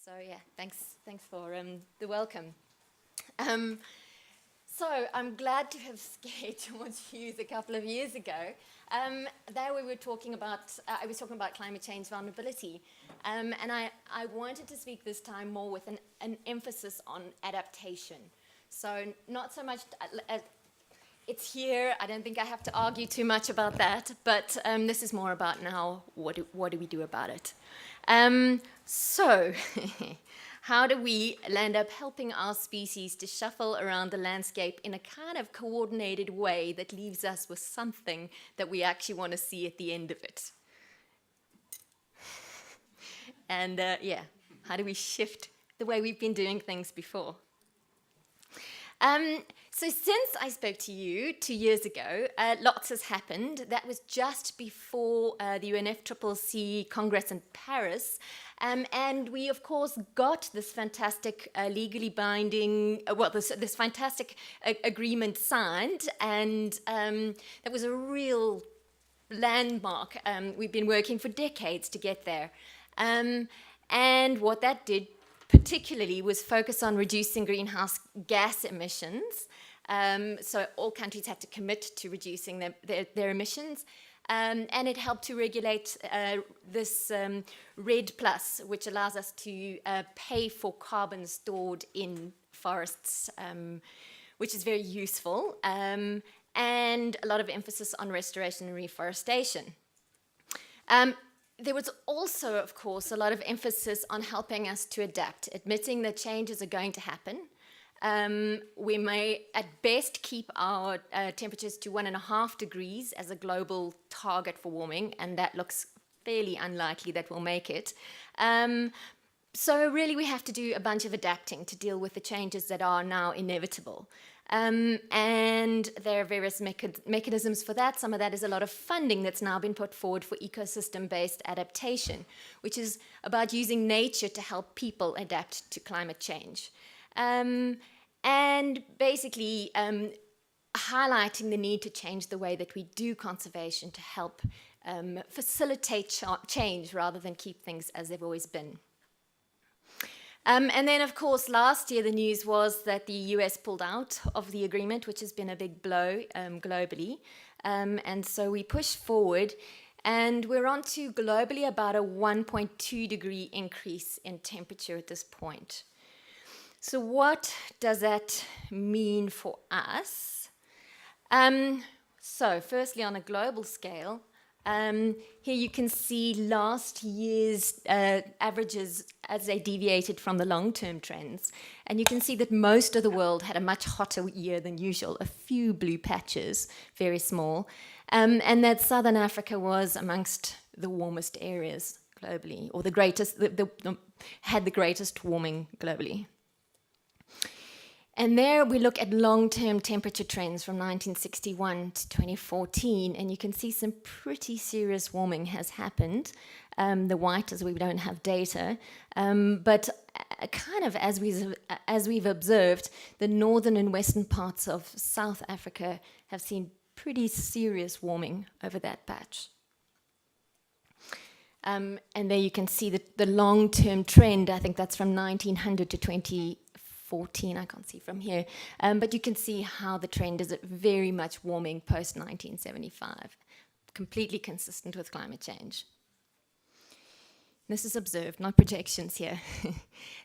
So yeah, thanks for the welcome. So I'm glad to have scared George Hughes a couple of years ago. There we were talking about, I was talking about climate change vulnerability. And I wanted to speak this time more with an emphasis on adaptation. So not so much, it's here, I don't think I have to argue too much about that, but this is more about now, what do we do about it? So, how do we end up helping our species to shuffle around the landscape in a kind of coordinated way that leaves us with something that we actually want to see at the end of it? And yeah, how do we shift the way we've been doing things before? So since I spoke to you 2 years ago, lots has happened. That was just before the UNFCCC Congress in Paris. And we, of course, got this fantastic legally binding, this fantastic agreement signed. And that was a real landmark. We've been working for decades to get there. And what that did particularly was focus on reducing greenhouse gas emissions. So all countries had to commit to reducing their emissions. And it helped to regulate this REDD+, which allows us to pay for carbon stored in forests, which is very useful, and a lot of emphasis on restoration and reforestation. There was also, of course, a lot of emphasis on helping us to adapt, admitting that changes are going to happen. We may, at best, keep our temperatures to 1.5 degrees as a global target for warming, and that looks fairly unlikely that we'll make it. So really, we have to do a bunch of adapting to deal with the changes that are now inevitable. And there are various mechanisms for that. Some of that is a lot of funding that's now been put forward for ecosystem-based adaptation, which is about using nature to help people adapt to climate change. And basically highlighting the need to change the way that we do conservation to help facilitate change rather than keep things as they've always been. And then, of course, last year the news was that the US pulled out of the agreement, which has been a big blow globally. And so we pushed forward, and we're on to globally about a 1.2 degree increase in temperature at this point. So what does that mean for us? So firstly, on a global scale, here you can see last year's averages as they deviated from the long-term trends. And you can see that most of the world had a much hotter year than usual, a few blue patches, very small, and that Southern Africa was amongst the warmest areas globally, or the greatest, had the greatest warming globally. And there we look at long-term temperature trends from 1961 to 2014, and you can see some pretty serious warming has happened. The white is we don't have data, but kind of as we've observed, the northern and western parts of South Africa have seen pretty serious warming over that patch. And there you can see the long-term trend. I think that's from 1900 to 2014, I can't see from here, but you can see how the trend is very much warming post-1975, completely consistent with climate change. This is observed, not projections here.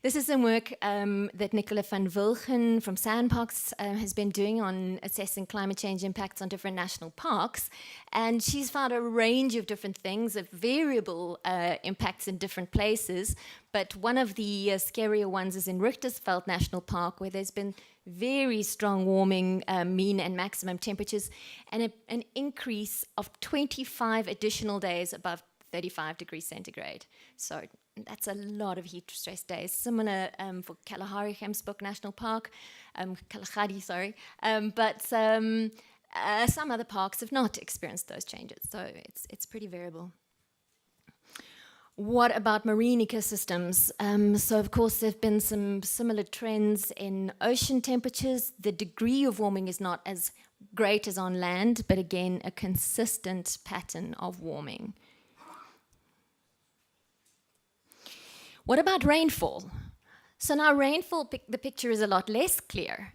This is some work that Nicola van Wilgen from Sandparks has been doing on assessing climate change impacts on different national parks. And she's found a range of different things, of variable impacts in different places. But one of the scarier ones is in Richtersveld National Park, where there's been very strong warming, mean and maximum temperatures, and an increase of 25 additional days above 35 degrees centigrade. So that's a lot of heat stress days. Similar for Kalahari Gemsbok National Park, Kalahari, sorry. But some other parks have not experienced those changes. So it's pretty variable. What about marine ecosystems? So of course there have been some similar trends in ocean temperatures. The degree of warming is not as great as on land, but again a consistent pattern of warming. What about rainfall? So now rainfall, the picture is a lot less clear.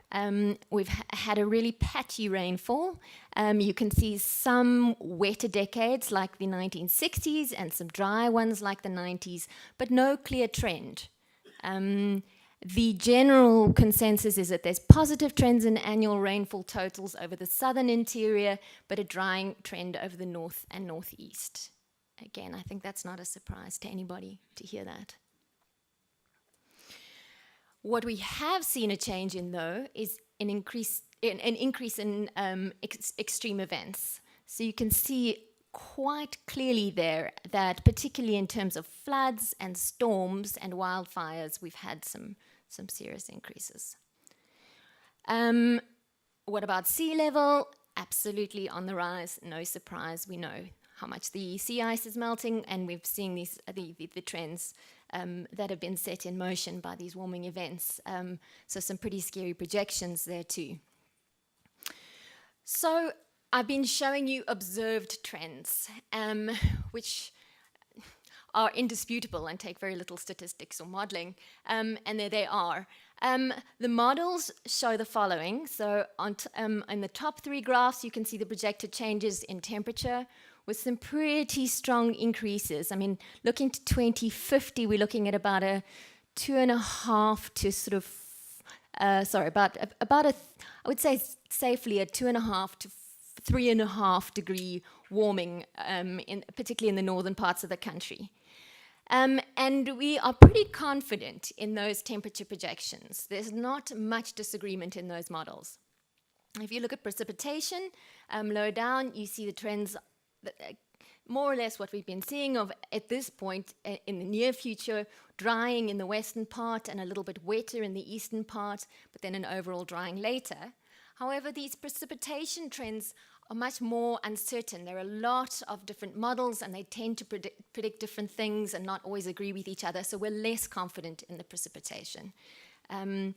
We've had a really patchy rainfall. You can see some wetter decades like the 1960s and some dry ones like the 90s, but no clear trend. The general consensus is that there's positive trends in annual rainfall totals over the southern interior, but a drying trend over the north and northeast. Again, I think that's not a surprise to anybody to hear that. What we have seen a change in, though, is an increase in extreme events. So you can see quite clearly there that, particularly in terms of floods and storms and wildfires, we've had some serious increases. What about sea level? Absolutely on the rise, no surprise. We know how much the sea ice is melting, and we've seen the trends that have been set in motion by these warming events. So some pretty scary projections there too. So I've been showing you observed trends, which are indisputable and take very little statistics or modeling, and there they are. The models show the following. So in the top three graphs, you can see the projected changes in temperature, with some pretty strong increases. I mean, looking to 2050, we're looking at about a 2.5 to sort of, I would say safely a 2.5 to 3.5 degree warming, particularly in the northern parts of the country. And we are pretty confident in those temperature projections. There's not much disagreement in those models. If you look at precipitation, lower down, you see the trends, more or less what we've been seeing of at this point in the near future, drying in the western part and a little bit wetter in the eastern part, but then an overall drying later. However, these precipitation trends are much more uncertain. There are a lot of different models, and they tend to predict different things and not always agree with each other, so we're less confident in the precipitation. And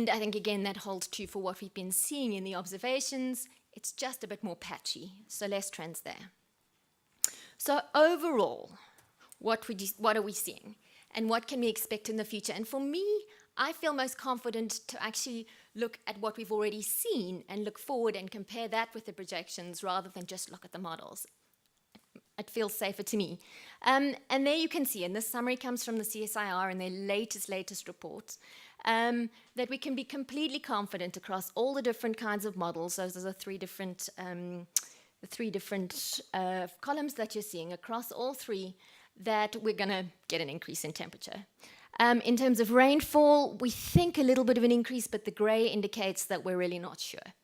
I think, again, that holds true for what we've been seeing in the observations. It's just a bit more patchy, so less trends there. So overall, what are we seeing? And what can we expect in the future? And for me, I feel most confident to actually look at what we've already seen and look forward and compare that with the projections rather than just look at the models. It feels safer to me. And there you can see, and this summary comes from the CSIR in their latest reports, that we can be completely confident across all the different kinds of models. Those are the three different columns that you're seeing across all three, that we're going to get an increase in temperature. In terms of rainfall, we think a little bit of an increase, but the grey indicates that we're really not sure.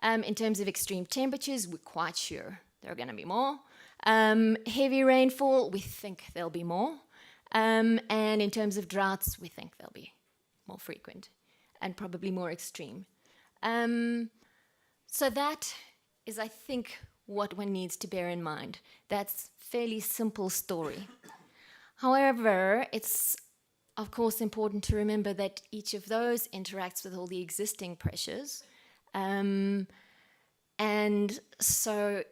In terms of extreme temperatures, we're quite sure there are going to be more. Heavy rainfall, we think there'll be more. And in terms of droughts, we think they'll be more frequent and probably more extreme. So that is, I think, what one needs to bear in mind. That's a fairly simple story. However, it's of course important to remember that each of those interacts with all the existing pressures. And so,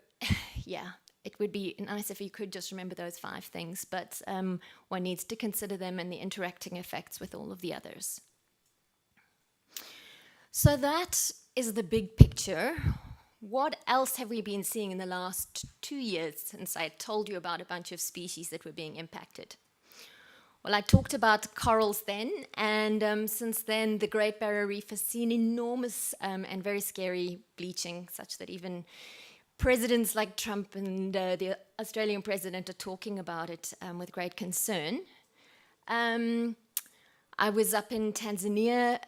yeah, it would be nice if you could just remember those 5 things, but one needs to consider them and the interacting effects with all of the others. So that is the big picture. What else have we been seeing in the last 2 years since I told you about a bunch of species that were being impacted? Well, I talked about corals then, and since then the Great Barrier Reef has seen enormous and very scary bleaching, such that even presidents like Trump and the Australian president are talking about it with great concern. I was up in Tanzania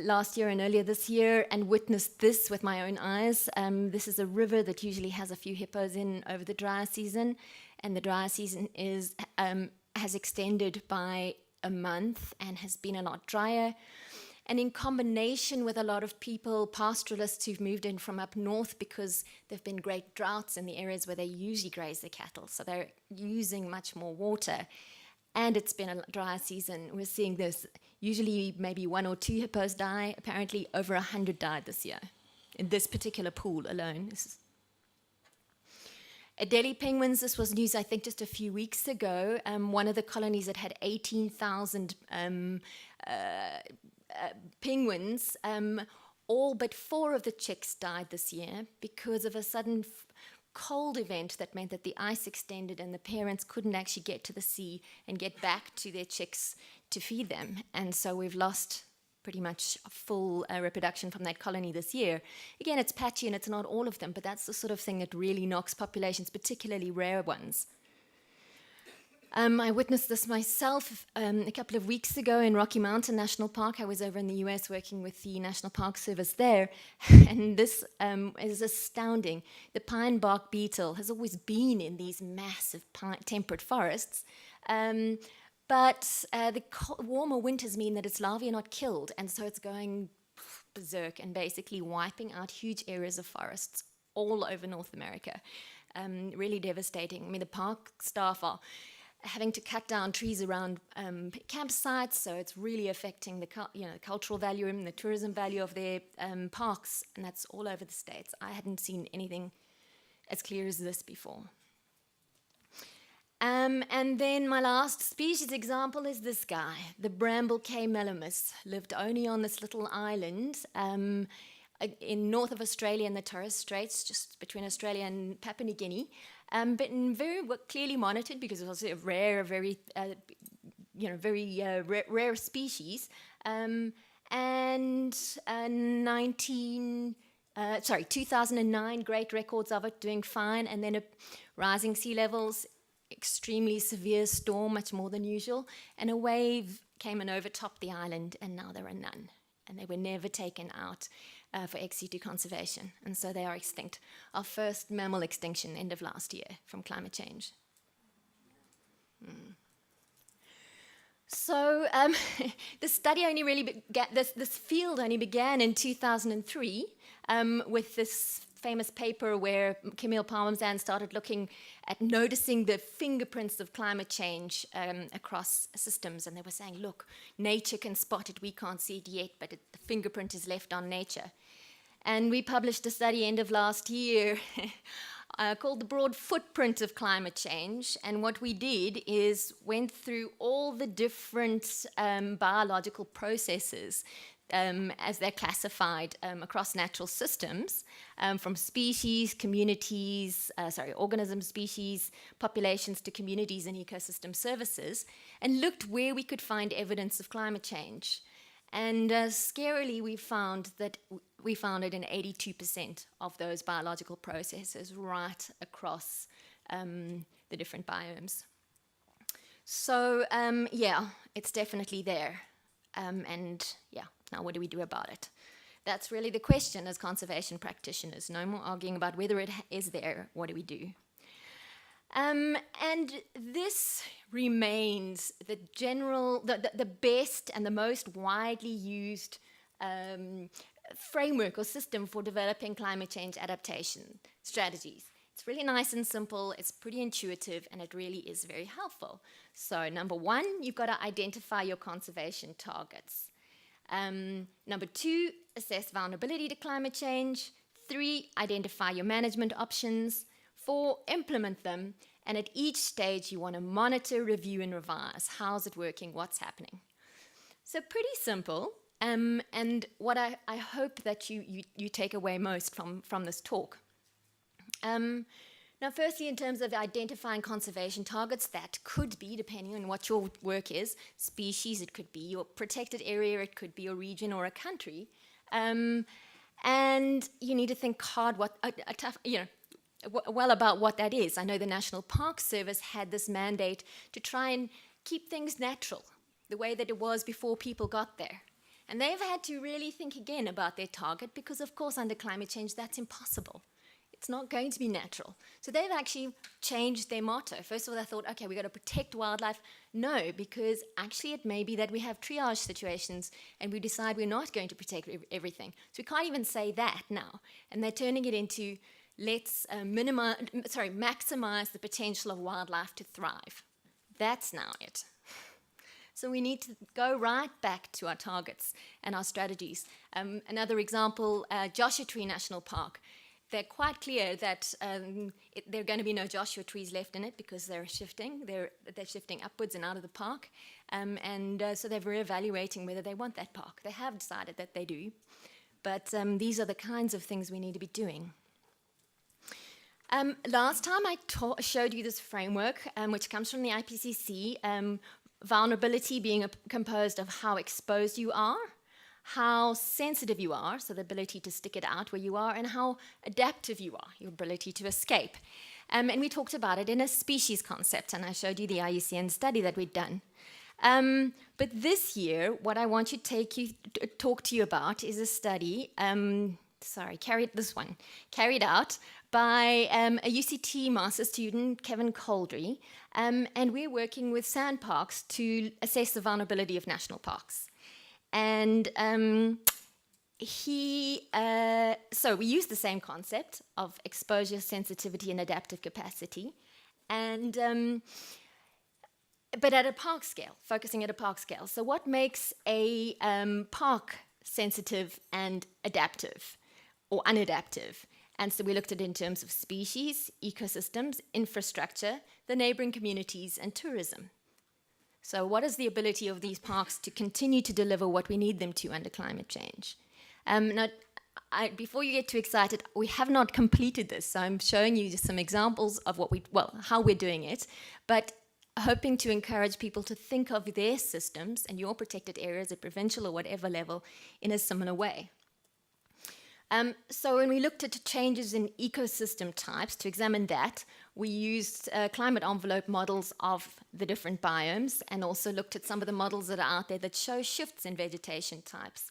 last year and earlier this year and witnessed this with my own eyes. This is a river that usually has a few hippos in over the dry season, and the dry season has extended by a month and has been a lot drier. And in combination with a lot of people, pastoralists who've moved in from up north because there have been great droughts in the areas where they usually graze their cattle, so they're using much more water. And it's been a dry season. We're seeing this. Usually maybe 1 or 2 hippos die. Apparently over 100 died this year in this particular pool alone. Adelie penguins, this was news I think just a few weeks ago. One of the colonies that had 18,000 penguins, all but 4 of the chicks died this year because of a sudden cold event that meant that the ice extended and the parents couldn't actually get to the sea and get back to their chicks to feed them. And so we've lost pretty much a full reproduction from that colony this year. Again, it's patchy and it's not all of them, but that's the sort of thing that really knocks populations, particularly rare ones. I witnessed this myself a couple of weeks ago in Rocky Mountain National Park. I was over in the US working with the National Park Service there, and this is astounding. The pine bark beetle has always been in these massive temperate forests, but the warmer winters mean that its larvae are not killed, and so it's going berserk and basically wiping out huge areas of forests all over North America. Really devastating. I mean, the park staff are having to cut down trees around campsites, so it's really affecting the cultural value and the tourism value of their parks, and that's all over the States. I hadn't seen anything as clear as this before. And then my last species example is this guy, the Bramble K. mellimus, lived only on this little island in north of Australia in the Torres Straits, just between Australia and Papua New Guinea. But very clearly monitored because it was a rare, very rare species. And 2009, great records of it, doing fine, and then rising sea levels, extremely severe storm, much more than usual, and a wave came and overtopped the island, and now there are none, and they were never taken out for ex situ conservation, and so they are extinct. Our first mammal extinction end of last year from climate change. So the study only really began, this field only began in 2003 with this famous paper where Camille Parmesan started looking at noticing the fingerprints of climate change across systems, and they were saying, look, nature can spot it, we can't see it yet, but the fingerprint is left on nature. And we published a study end of last year called The Broad Footprint of Climate Change, and what we did is went through all the different biological processes as they're classified across natural systems, from species, communities, organism species, populations to communities and ecosystem services, and looked where we could find evidence of climate change. And scarily, we found it in 82% of those biological processes right across the different biomes. So, it's definitely there. Now what do we do about it? That's really the question as conservation practitioners. No more arguing about whether it is there. What do we do? And this remains the best and the most widely used framework or system for developing climate change adaptation strategies. It's really nice and simple, it's pretty intuitive, and it really is very helpful. So number 1, you've got to identify your conservation targets. Number 2, assess vulnerability to climate change. 3, identify your management options. 4, implement them. And at each stage, you want to monitor, review, and revise. How's it working? What's happening? So pretty simple. And what I hope that you take away most from this talk. Now, firstly, in terms of identifying conservation targets, that could be, depending on what your work is, species, it could be your protected area, it could be a region or a country. And you need to think hard well about what that is. I know the National Park Service had this mandate to try and keep things natural, the way that it was before people got there. And they've had to really think again about their target because, of course, under climate change, that's impossible. It's not going to be natural. So they've actually changed their motto. First of all, they thought, okay, we've got to protect wildlife. No, because actually it may be that we have triage situations and we decide we're not going to protect everything. So we can't even say that now. And they're turning it into, let's maximize the potential of wildlife to thrive. That's now it. So we need to go right back to our targets and our strategies. Another example, Joshua Tree National Park. they're quite clear that there are going to be no Joshua trees left in it because they're shifting. They're shifting upwards and out of the park. So they're reevaluating whether they want that park. They have decided that they do. But these are the kinds of things we need to be doing. Last time I showed you this framework, which comes from the IPCC, vulnerability being composed of how exposed you are, how sensitive you are, so the ability to stick it out where you are, and how adaptive you are, your ability to escape. And we talked about it in a species concept, and I showed you the IUCN study that we'd done. But this year, what I want to talk to you about is a study, carried out by a UCT master student, Kevin Coldry, and we're working with sand parks to assess the vulnerability of national parks. And so we use the same concept of exposure, sensitivity, and adaptive capacity, and but at a park scale, focusing at a park scale. So what makes a park sensitive and adaptive or unadaptive? And so we looked at it in terms of species, ecosystems, infrastructure, the neighboring communities, and tourism. So what is the ability of these parks to continue to deliver what we need them to under climate change? Now, before you get too excited, we have not completed this. So I'm showing you just some examples of how we're doing it, but hoping to encourage people to think of their systems and your protected areas at provincial or whatever level in a similar way. So when we looked at changes in ecosystem types, to examine that, we used climate envelope models of the different biomes and also looked at some of the models that are out there that show shifts in vegetation types.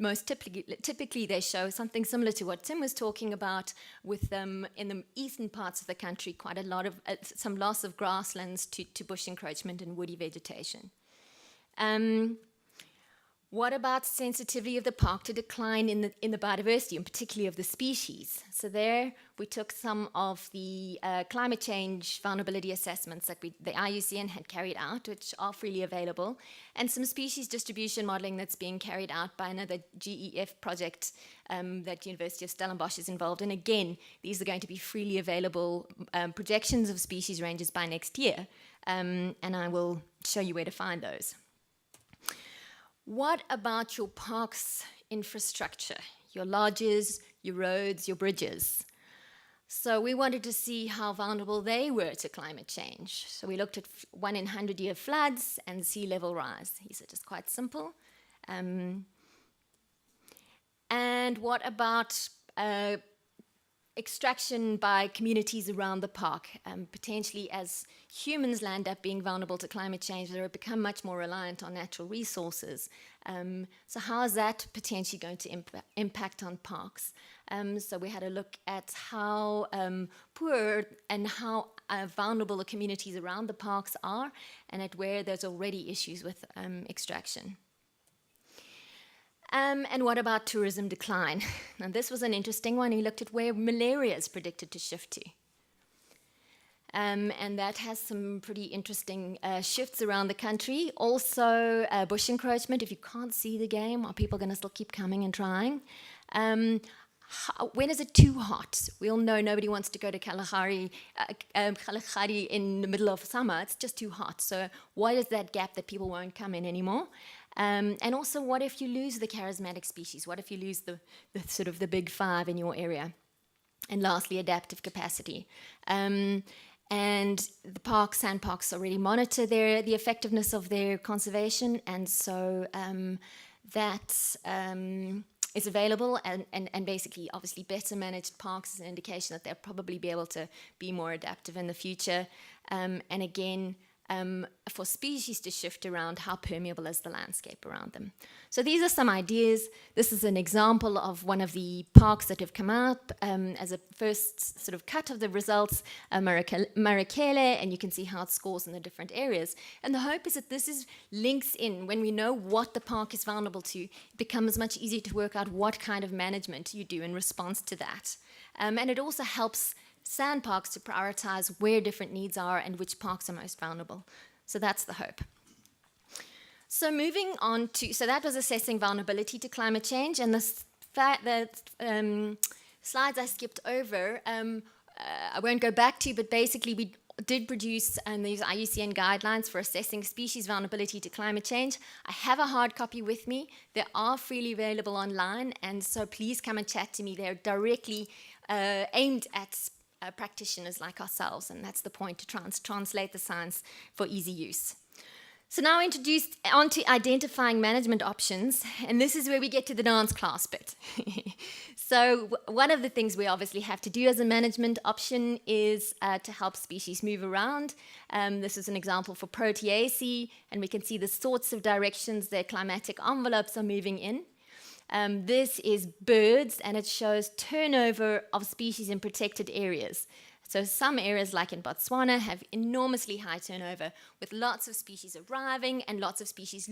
Most typically they show something similar to what Tim was talking about with in the eastern parts of the country, quite a lot of some loss of grasslands to bush encroachment and woody vegetation. What about sensitivity of the park to decline in the biodiversity, and particularly of the species? So there we took some of the climate change vulnerability assessments that the IUCN had carried out, which are freely available, and some species distribution modeling that's being carried out by another GEF project that University of Stellenbosch is involved in. Again, these are going to be freely available projections of species ranges by next year, and I will show you where to find those. What about your park's infrastructure, your lodges, your roads, your bridges? So we wanted to see how vulnerable they were to climate change. So we looked at 1 in 100-year floods and sea level rise. These are just quite simple. And what about extraction by communities around the park? Potentially as humans land up being vulnerable to climate change, they become much more reliant on natural resources. So how is that potentially going to impact on parks? So we had a look at how poor and how vulnerable the communities around the parks are, and at where there's already issues with extraction. And what about tourism decline? Now this was an interesting one. He looked at where malaria is predicted to shift to. And that has some pretty interesting shifts around the country. Also, bush encroachment. If you can't see the game, are people going to still keep coming and trying? When is it too hot? We all know nobody wants to go to Kalahari in the middle of summer. It's just too hot. So what is that gap that people won't come in anymore? And also, what if you lose the charismatic species? What if you lose the sort of the big five in your area? And lastly, adaptive capacity. And the sand parks already monitor the effectiveness of their conservation, and so that is available, and basically, obviously, better managed parks is an indication that they'll probably be able to be more adaptive in the future. And again, for species to shift around, how permeable is the landscape around them? So these are some ideas. This is an example of one of the parks that have come out as a first sort of cut of the results, Marakele, and you can see how it scores in the different areas. And the hope is that this links in, when we know what the park is vulnerable to, it becomes much easier to work out what kind of management you do in response to that. And it also helps sand parks to prioritize where different needs are and which parks are most vulnerable. So that's the hope. So moving on to, so that was assessing vulnerability to climate change, and the slides I skipped over, I won't go back to, but basically we did produce these IUCN guidelines for assessing species vulnerability to climate change. I have a hard copy with me. They are freely available online, and so please come and chat to me. They're directly aimed at practitioners like ourselves, and that's the point, to translate the science for easy use. So now introduced onto identifying management options, and this is where we get to the dance class bit. So one of the things we obviously have to do as a management option is to help species move around. This is an example for Proteaceae, and we can see the sorts of directions their climatic envelopes are moving in. This is birds, and it shows turnover of species in protected areas. So some areas, like in Botswana, have enormously high turnover, with lots of species arriving and lots of species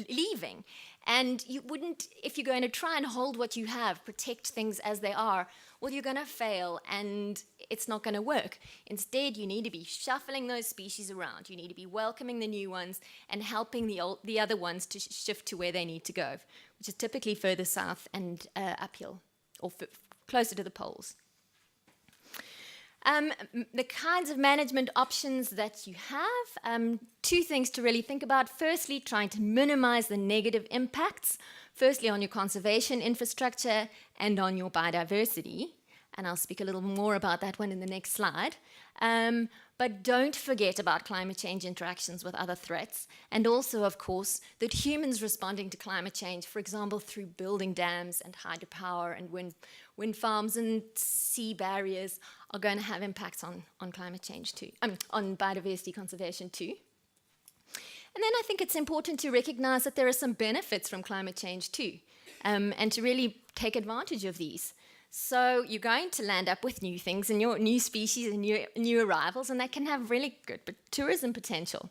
leaving. And you wouldn't, if you're going to try and hold what you have, protect things as they are, well, you're going to fail and it's not going to work. Instead, you need to be shuffling those species around. You need to be welcoming the new ones and helping the other ones to shift to where they need to go, which is typically further south and uphill, or closer to the poles. The kinds of management options that you have, two things to really think about. Firstly, trying to minimize the negative impacts, firstly on your conservation infrastructure and on your biodiversity. And I'll speak a little more about that one in the next slide. But don't forget about climate change interactions with other threats, and also, of course, that humans responding to climate change, for example, through building dams and hydropower and wind farms and sea barriers, are going to have impacts on climate change too, on biodiversity conservation too. And then I think it's important to recognize that there are some benefits from climate change too, and to really take advantage of these. So you're going to land up with new things and your new species and new arrivals, and that can have really good tourism potential.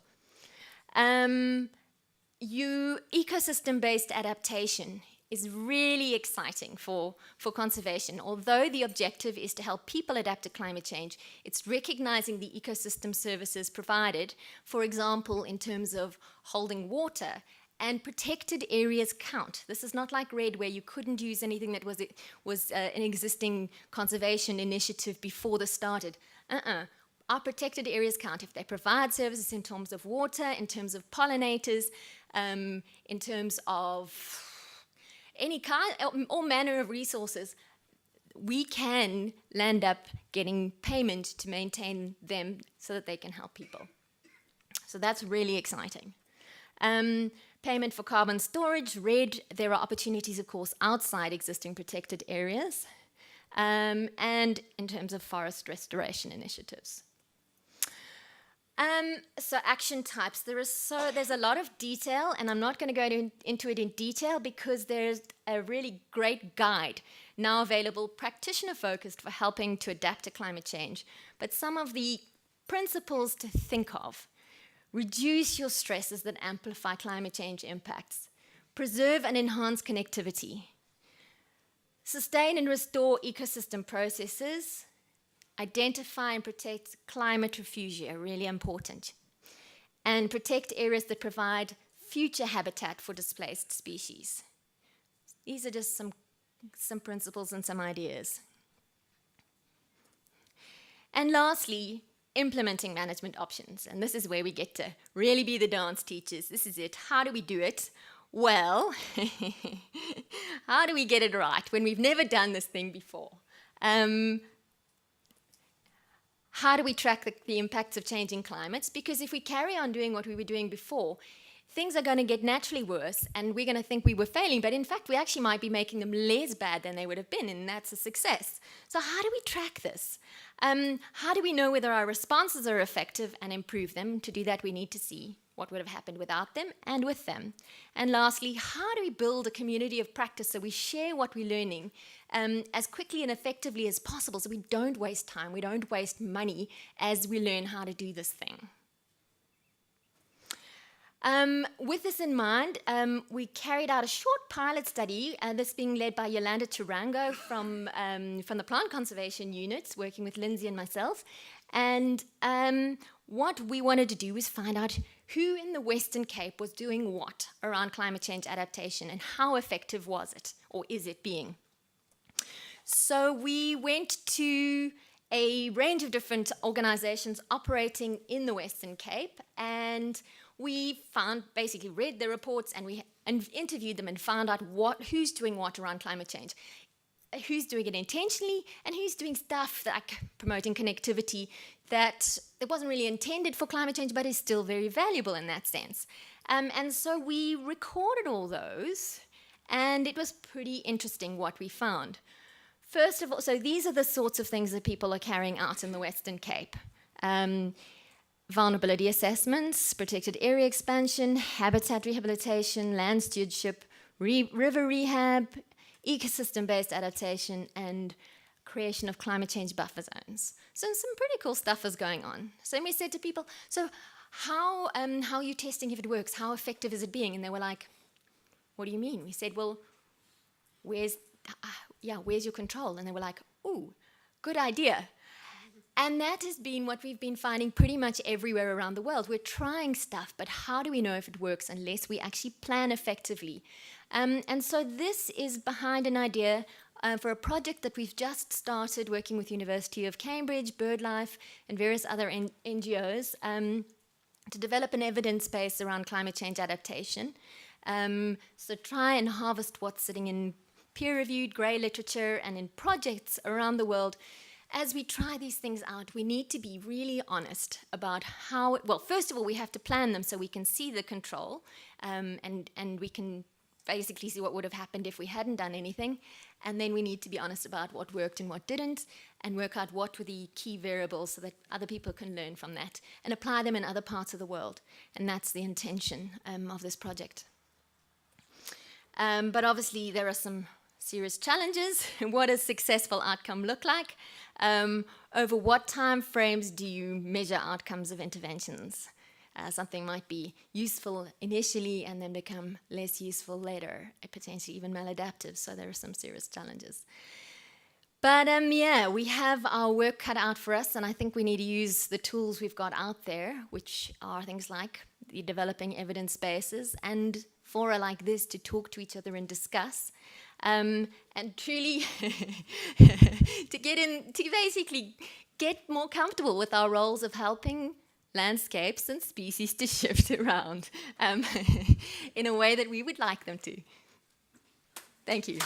Ecosystem-based adaptation is really exciting for conservation. Although the objective is to help people adapt to climate change, it's recognizing the ecosystem services provided, for example, in terms of holding water. And protected areas count. This is not like RED, where you couldn't use anything that was an existing conservation initiative before this started. Our protected areas count if they provide services in terms of water, in terms of pollinators, in terms of any kind, all manner of resources. We can land up getting payment to maintain them so that they can help people. So that's really exciting. Payment for carbon storage, RED, there are opportunities, of course, outside existing protected areas, and in terms of forest restoration initiatives. So action types, there's a lot of detail, and I'm not going to go into it in detail because there's a really great guide now available, practitioner-focused, for helping to adapt to climate change. But some of the principles to think of: reduce your stresses that amplify climate change impacts. Preserve and enhance connectivity. Sustain and restore ecosystem processes. Identify and protect climate refugia, really important. And protect areas that provide future habitat for displaced species. These are just some principles and some ideas. And lastly, implementing management options. And this is where we get to really be the dance teachers. This is it. How do we do it? Well, how do we get it right when we've never done this thing before? How do we track the impacts of changing climates? Because if we carry on doing what we were doing before, things are going to get naturally worse, and we're going to think we were failing, but in fact we actually might be making them less bad than they would have been, and that's a success. So how do we track this? How do we know whether our responses are effective and improve them? To do that, we need to see what would have happened without them and with them. And lastly, how do we build a community of practice so we share what we're learning as quickly and effectively as possible, so we don't waste time, we don't waste money as we learn how to do this thing. With this in mind, we carried out a short pilot study, this being led by Yolanda Turango from the Plant Conservation Units, working with Lindsay and myself. And what we wanted to do was find out who in the Western Cape was doing what around climate change adaptation, and how effective was it, or is it being. So we went to a range of different organizations operating in the Western Cape, and we basically read their reports, and we interviewed them and found out who's doing what around climate change, who's doing it intentionally, and who's doing stuff like promoting connectivity that it wasn't really intended for climate change, but is still very valuable in that sense. And so we recorded all those, and it was pretty interesting what we found. First of all, so these are the sorts of things that people are carrying out in the Western Cape. Vulnerability assessments, protected area expansion, habitat rehabilitation, land stewardship, river rehab, ecosystem-based adaptation, and creation of climate change buffer zones. So some pretty cool stuff is going on. So we said to people, so how are you testing if it works? How effective is it being? And they were like, what do you mean? We said, well, where's your control? And they were like, ooh, good idea. And that has been what we've been finding pretty much everywhere around the world. We're trying stuff, but how do we know if it works unless we actually plan effectively? And so this is behind an idea for a project that we've just started working with University of Cambridge, BirdLife, and various other NGOs to develop an evidence base around climate change adaptation. So try and harvest what's sitting in peer-reviewed grey literature and in projects around the world. As we try these things out, we need to be really honest about how, well, first of all, we have to plan them so we can see the control, and we can basically see what would have happened if we hadn't done anything. And then we need to be honest about what worked and what didn't, and work out what were the key variables so that other people can learn from that and apply them in other parts of the world. And that's the intention of this project. But obviously, there are some serious challenges. What does successful outcome look like? Over what time frames do you measure outcomes of interventions? Something might be useful initially and then become less useful later, potentially even maladaptive, so there are some serious challenges. But we have our work cut out for us, and I think we need to use the tools we've got out there, which are things like the developing evidence bases and fora like this to talk to each other and discuss. And truly to basically get more comfortable with our roles of helping landscapes and species to shift around in a way that we would like them to. Thank you.